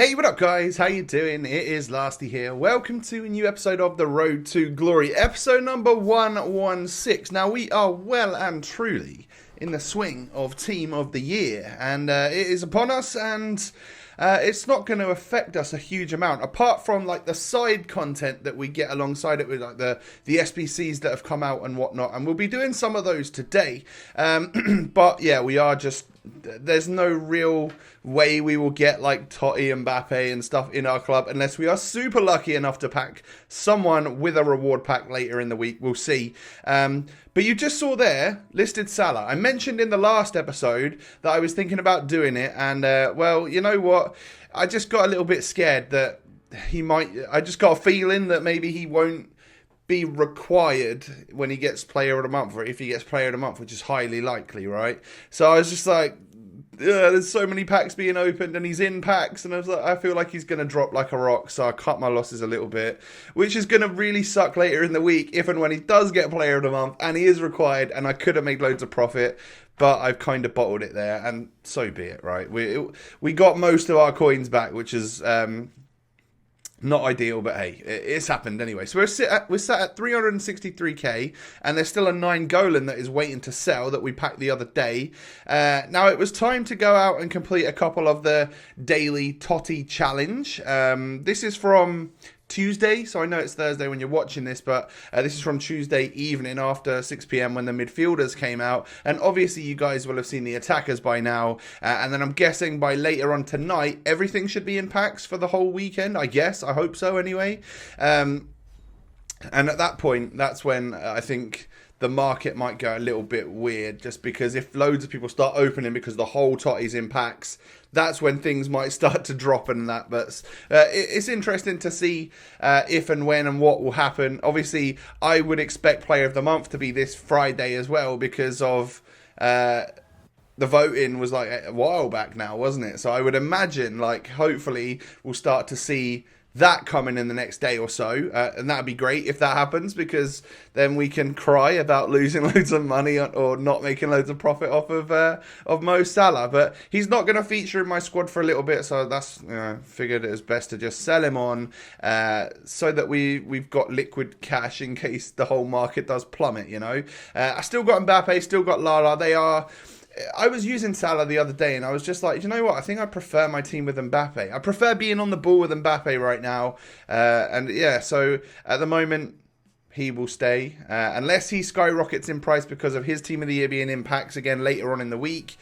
Hey, what up guys? How you doing? It is Lasty here. Welcome to a new episode of The Road to Glory, episode number 116. Now we are well and truly in the swing of Team of the Year, and it is upon us, and it's not going to affect us a huge amount, apart from like the side content that we get alongside it with like the SBCs that have come out and whatnot, and we'll be doing some of those today. But yeah, we are just, there's no real way we will get like Toty and Mbappe and stuff in our club unless we are super lucky enough to pack someone with a reward pack later in the week. We'll see. But you just saw there, listed Salah. I mentioned in the last episode that I was thinking about doing it, and well, you know what? I just got a little bit scared that he might, I just got a feeling that maybe he won't be required when he gets player of the month, or if he gets player of the month, which is highly likely, right? So I was just like, there's so many packs being opened and he's in packs, and I was like, I feel like he's going to drop like a rock, so I cut my losses a little bit, which is going to really suck later in the week if and when he does get player of the month and he is required, and I could have made loads of profit, but I've kind of bottled it there, and so be it, right? We got most of our coins back, which is not ideal, but hey, it's happened anyway. So we're sat at 363k, and there's still a 9 Golan that is waiting to sell that we packed the other day. Now it was time to go out and complete a couple of the daily Toty challenge. This is from Tuesday, so I know it's Thursday when you're watching this, but this is from Tuesday evening after 6 p.m. when the midfielders came out, and obviously you guys will have seen the attackers by now, and then I'm guessing by later on tonight everything should be in packs for the whole weekend. I guess, I hope so anyway, and at that point, that's when I think the market might go a little bit weird, just because if loads of people start opening because the whole Toty's in packs, that's when things might start to drop and that. But it's interesting to see if and when and what will happen. Obviously, I would expect Player of the Month to be this Friday as well, because of the voting was like a while back now, wasn't it? So I would imagine, like, hopefully we'll start to see that coming in the next day or so, and that'd be great if that happens, because then we can cry about losing loads of money or not making loads of profit off of Mo Salah. But he's not going to feature in my squad for a little bit, so that's, figured it was best to just sell him on, so that we've got liquid cash in case the whole market does plummet. I still got Mbappe, still got Lala. I was using Salah the other day, and I was just like, you know what? I think I prefer my team with Mbappe. I prefer being on the ball with Mbappe right now. And yeah, so at the moment, he will stay. Unless he skyrockets in price because of his team of the year being in packs again later on in the week.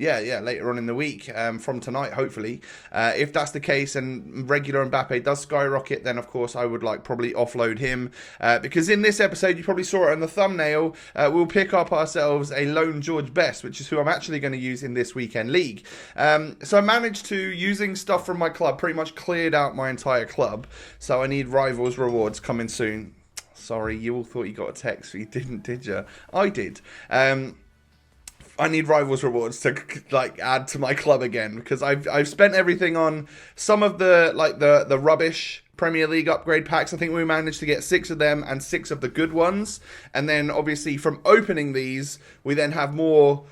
Later on in the week, from tonight, hopefully. If that's the case and regular Mbappe does skyrocket, then of course I would probably offload him. Because in this episode, you probably saw it on the thumbnail, we'll pick up ourselves a lone George Best, which is who I'm actually going to use in this weekend league. So I managed to, using stuff from my club, pretty much cleared out my entire club. So I need Rivals rewards coming soon. Sorry, you all thought you got a text, but you didn't, did you? I did. I need Rivals rewards to add to my club again, because I've spent everything on some of the rubbish Premier League upgrade packs. I think we managed to get 6 of them and 6 of the good ones, and then obviously from opening these, we then have more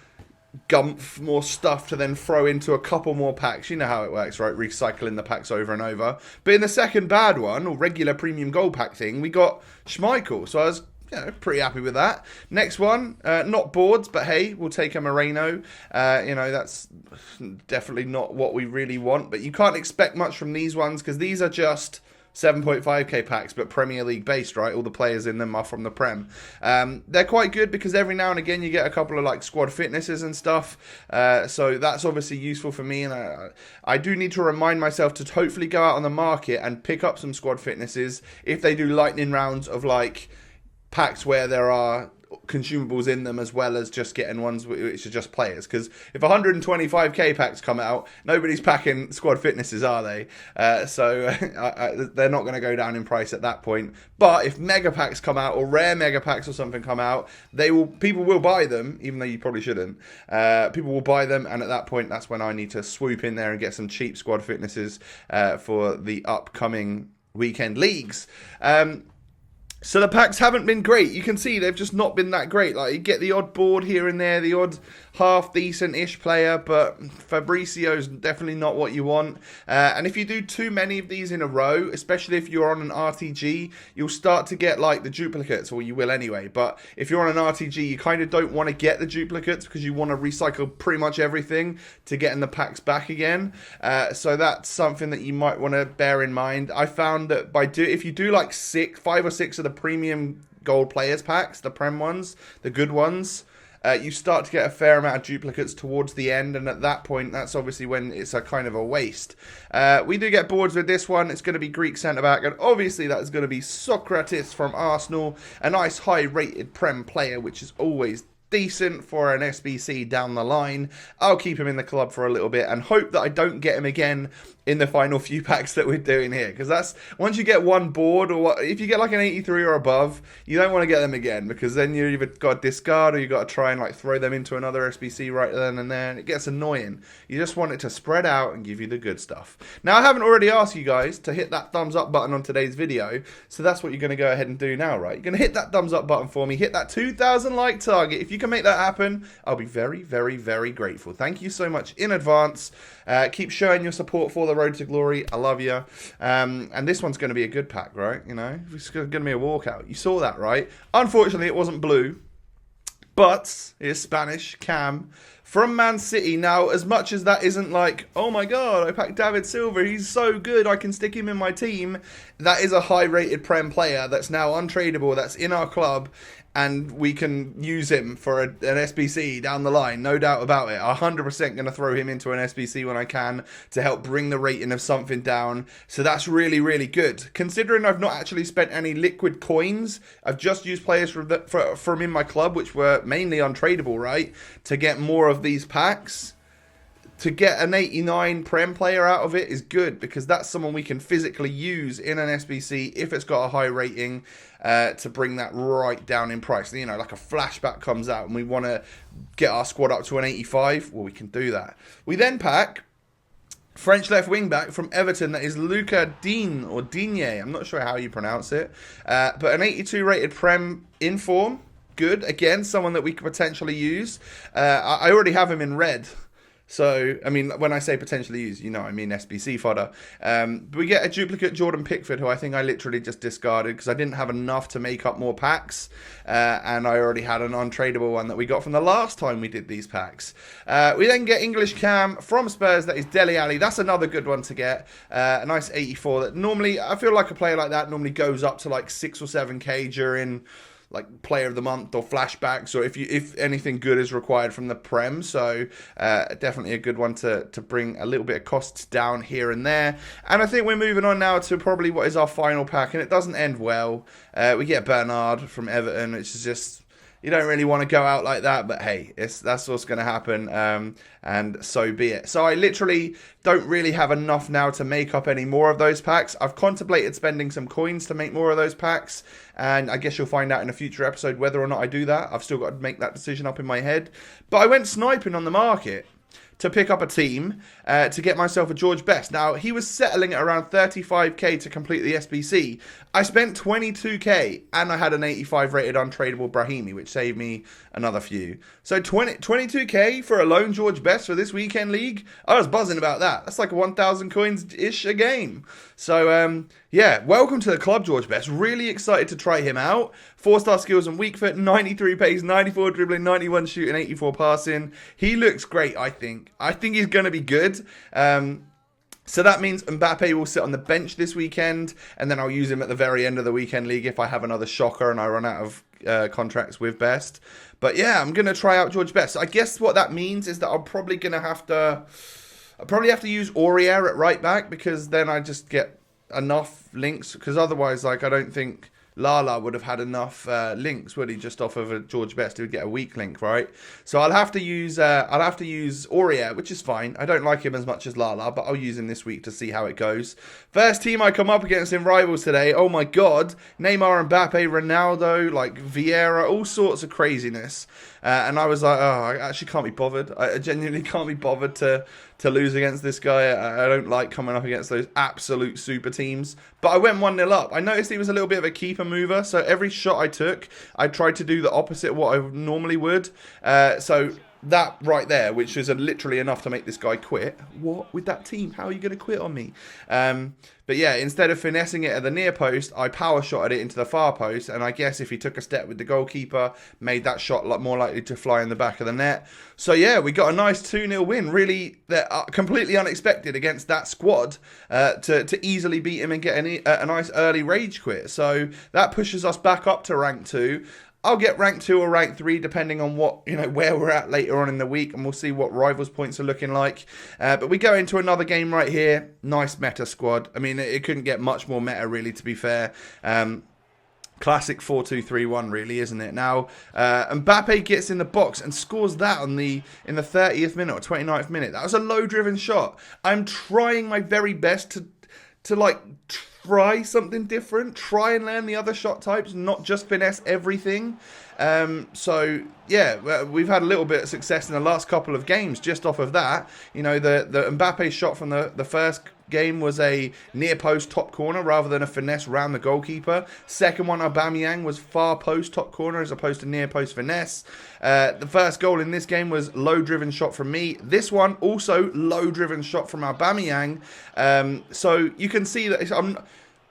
gumph, more stuff to then throw into a couple more packs. You know how it works, right? Recycling the packs over and over. But in the second bad one, or regular premium gold pack thing, we got Schmeichel, so I was pretty happy with that. Next one, not boards, but hey, we'll take a Moreno. That's definitely not what we really want, but you can't expect much from these ones, because these are just 7.5k packs, but Premier League based, right? All the players in them are from the Prem. They're quite good because every now and again you get a couple of squad fitnesses and stuff. So that's obviously useful for me, and I do need to remind myself to hopefully go out on the market and pick up some squad fitnesses if they do lightning rounds of packs where there are consumables in them, as well as just getting ones which are just players. Because if 125k packs come out, nobody's packing squad fitnesses, are they? So they're not going to go down in price at that point. But if mega packs come out, or rare mega packs or something come out, people will buy them, even though you probably shouldn't. People will buy them, and at that point, that's when I need to swoop in there and get some cheap squad fitnesses for the upcoming weekend leagues. So the packs haven't been great. You can see they've just not been that great. Like, you get the odd board here and there, the odd half decent-ish player, but Fabrizio's definitely not what you want. And if you do too many of these in a row, especially if you're on an RTG, you'll start to get like the duplicates, or you will anyway. But if you're on an RTG, you kind of don't want to get the duplicates because you want to recycle pretty much everything to get in the packs back again. So that's something that you might want to bear in mind. I found that if you do like 5 or 6 of the premium gold players packs, the Prem ones, the good ones, you start to get a fair amount of duplicates towards the end, and at that point, that's obviously when it's a kind of a waste. We do get boards with this one. It's going to be Greek centre-back, and obviously that's going to be Socrates from Arsenal, a nice high-rated Prem player, which is always decent for an SBC down the line. I'll keep him in the club for a little bit and hope that I don't get him again in the final few packs that we're doing here, because that's once you get one board, or if you get like an 83 or above, you don't want to get them again, because then you either got to discard or you got to try and like throw them into another SBC right then and there, and it gets annoying. You just want it to spread out and give you the good stuff. Now, I haven't already asked you guys to hit that thumbs up button on today's video, so that's what you're going to go ahead and do now, right? You're going to hit that thumbs up button for me, hit that 2,000 like target. If you can make that happen, I'll be very, very, very grateful. Thank you so much in advance. Keep showing your support for the Road to Glory. I love you. And this one's going to be a good pack, right? You know, it's going to be a walkout. You saw that, right? Unfortunately, it wasn't blue, but it's Spanish Cam from Man City. Now, as much as that isn't like, oh my god, I packed David Silva, he's so good, I can stick him in my team, that is a high-rated Prem player that's now untradeable, that's in our club, and we can use him for an SBC down the line, no doubt about it. 100% going to throw him into an SBC when I can to help bring the rating of something down. So that's really, really good. Considering I've not actually spent any liquid coins, I've just used players from in my club, which were mainly untradeable, right, to get more of these packs. To get an 89 Prem player out of it is good, because that's someone we can physically use in an SBC if it's got a high rating, to bring that right down in price. You know, like a flashback comes out and we want to get our squad up to an 85, well, we can do that. We then pack French left wing back from Everton, that is Luca Digne, or Digne, I'm not sure how you pronounce it, but an 82 rated Prem in form, good. Again, someone that we could potentially use. I already have him in red. So, I mean, when I say potentially use, you know, I mean SBC fodder. But we get a duplicate Jordan Pickford, who I think I literally just discarded because I didn't have enough to make up more packs. And I already had an untradeable one that we got from the last time we did these packs. We then get English Cam from Spurs, that is Dele Alli. That's another good one to get. A nice 84 that normally, I feel like a player like that normally goes up to like 6 or 7k during like player of the month or flashbacks, or if anything good is required from the Prem. So definitely a good one to bring a little bit of costs down here and there. And I think we're moving on now to probably what is our final pack, and it doesn't end well. We get Bernard from Everton, which is just, you don't really want to go out like that, but hey, that's what's going to happen, and so be it. So I literally don't really have enough now to make up any more of those packs. I've contemplated spending some coins to make more of those packs, and I guess you'll find out in a future episode whether or not I do that. I've still got to make that decision up in my head. But I went sniping on the market to pick up a team to get myself a George Best. Now, he was settling at around 35k to complete the SBC. I spent 22k, and I had an 85 rated untradeable Brahimi, which saved me another few. So 22k for a lone George Best for this weekend league? I was buzzing about that. That's like 1,000 coins-ish a game. So, yeah, welcome to the club, George Best. Really excited to try him out. 4-star skills and weak foot, 93 pace, 94 dribbling, 91 shooting, 84 passing. He looks great, I think. I think he's going to be good. So that means Mbappe will sit on the bench this weekend, and then I'll use him at the very end of the weekend league if I have another shocker and I run out of contracts with Best. But yeah, I'm going to try out George Best. I guess what that means is that I'm probably going to have to... I probably have to use Aurier at right back, because then I just get enough links, because otherwise, like, I don't think Lala would have had enough links, would he? Just off of a George Best, he would get a weak link, right? So I'll have to use Aurier, which is fine. I don't like him as much as Lala, but I'll use him this week to see how it goes. First team I come up against in Rivals today, oh my god, Neymar, Mbappe, Ronaldo, like Vieira, all sorts of craziness. And I was like, oh, I actually can't be bothered. I genuinely can't be bothered to to lose against this guy. I don't like coming up against those absolute super teams. But I went 1-0 up. I noticed he was a little bit of a keeper mover, so every shot I took, I tried to do the opposite of what I normally would. So that right there, which is literally enough to make this guy quit. What? With that team? How are you going to quit on me? But yeah, instead of finessing it at the near post, I power shotted it into the far post. And I guess if he took a step with the goalkeeper, made that shot more likely to fly in the back of the net. So yeah, we got a nice 2-0 win. Really completely unexpected against that squad to easily beat him and get a nice early rage quit. So that pushes us back up to rank 2. I'll get rank 2 or rank 3 depending on where we're at later on in the week, and we'll see what rivals points are looking like. But we go into another game right here. Nice meta squad. I mean, it couldn't get much more meta, really, to be fair. Classic 4-2-3-1, really, isn't it? Now, Mbappe gets in the box and scores that in the 30th minute or 29th minute. That was a low-driven shot. I'm trying my very best to try something different, try and learn the other shot types, not just finesse everything. So yeah, we've had a little bit of success in the last couple of games just off of that. You know, the Mbappe shot from the first game was a near post top corner rather than a finesse round the goalkeeper. Second one, Aubameyang, was far post top corner as opposed to near post finesse. The first goal in this game was low driven shot from me. This one also low driven shot from Aubameyang. So you can see that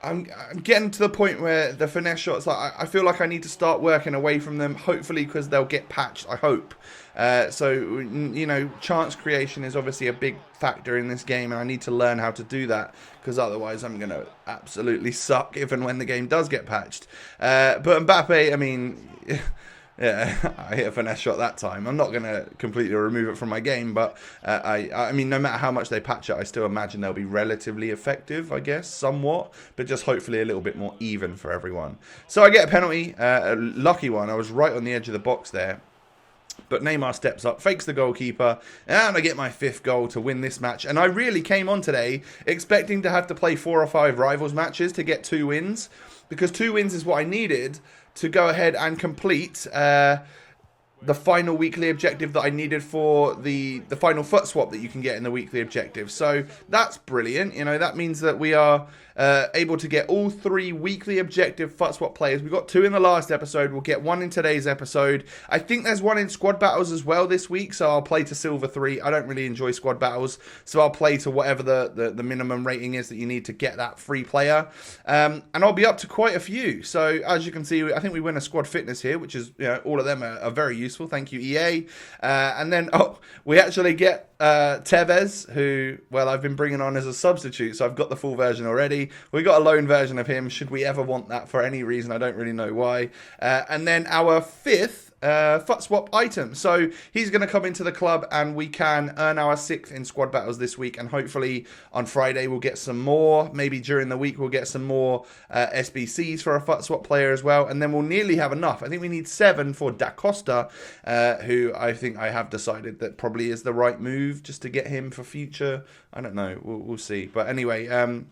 I'm getting to the point where the finesse shots, I feel like I need to start working away from them, hopefully because they'll get patched, I hope. So, you know, chance creation is obviously a big factor in this game, and I need to learn how to do that, because otherwise I'm going to absolutely suck even when the game does get patched. But Mbappe, I mean... Yeah, I hit a finesse shot that time. I'm not going to completely remove it from my game, but I mean, no matter how much they patch it, I still imagine they'll be relatively effective, I guess, somewhat, but just hopefully a little bit more even for everyone. So I get a penalty, a lucky one. I was right on the edge of the box there. But Neymar steps up, fakes the goalkeeper, and I get my 5th goal to win this match. And I really came on today expecting to have to play 4 or 5 rivals matches to get 2 wins, because 2 wins is what I needed to go ahead and complete the final weekly objective that I needed for the final foot swap that you can get in the weekly objective. So that's brilliant. You know, that means that we are able to get all 3 weekly objective foot swap players. We got 2 in the last episode. We'll get 1 in today's episode. I think there's 1 in squad battles as well this week, so I'll play to silver 3. I don't really enjoy squad battles, so I'll play to whatever the minimum rating is that you need to get that free player. And I'll be up to quite a few. So as you can see, I think we win a squad fitness here, which is, you know, all of them are very useful. Thank you, EA. And then, we actually get Tevez, who, well, I've been bringing on as a substitute, so I've got the full version already. We got a loan version of him, should we ever want that for any reason. I don't really know why. And then our 5th foot swap item. So he's going to come into the club and we can earn our 6th in squad battles this week, and hopefully on Friday we'll get some more. Maybe during the week we'll get some more SBCs for a foot swap player as well, and then we'll nearly have enough. I think we need 7 for Da Costa, who I think I have decided that probably is the right move just to get him for future. I don't know, we'll see. But anyway,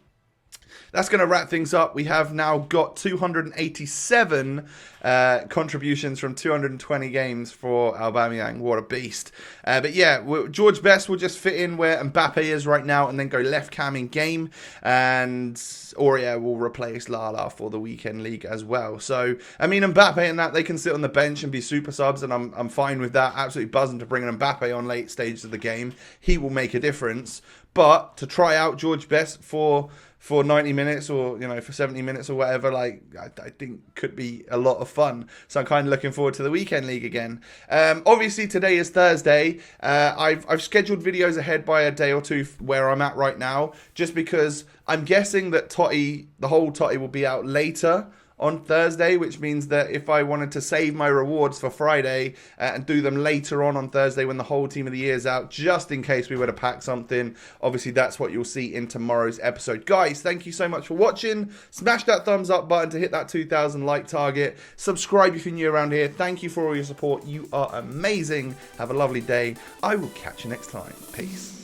that's going to wrap things up. We have now got 287 contributions from 220 games for Aubameyang. What a beast. But yeah, George Best will just fit in where Mbappe is right now and then go left cam in game. And Aurier will replace Lala for the weekend league as well. So, I mean, Mbappe and that, they can sit on the bench and be super subs, and I'm fine with that. Absolutely buzzing to bring an Mbappe on late stages of the game. He will make a difference. But to try out George Best for 90 minutes or, you know, for 70 minutes or whatever, like, I think could be a lot of fun. So I'm kind of looking forward to the weekend league again. Obviously today is Thursday. I've scheduled videos ahead by a day or two where I'm at right now, just because I'm guessing that Toty, the whole Toty, will be out later on Thursday, which means that if I wanted to save my rewards for Friday and do them later on Thursday when the whole team of the year is out, just in case we were to pack something, obviously that's what you'll see in tomorrow's episode. Guys, thank you so much for watching. Smash that thumbs up button to hit that 2,000 like target. Subscribe if you're new around here. Thank you for all your support. You are amazing. Have a lovely day. I will catch you next time. Peace.